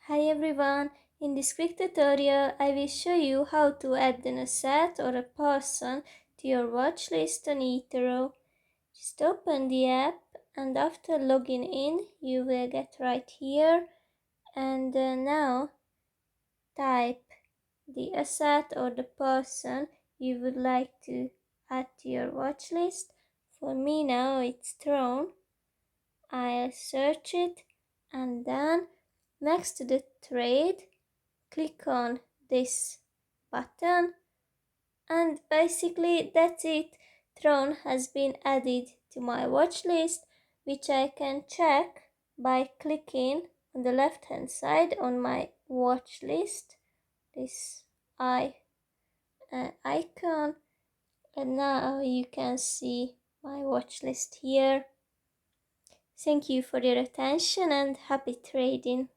Hi everyone, in this quick tutorial I will show you how to add an asset or a person to your watch list on eToro. Just open the app and after logging in you will get right here and now type the asset or the person you would like to add to your watch list. For me now it's Throne. I'll search it and then next to the trade click on this button and basically that's it. Throne has been added to my watch list, which I can check by clicking on the left hand side on my watch list, this icon, and now you can see my watch list here. Thank you for your attention and happy trading.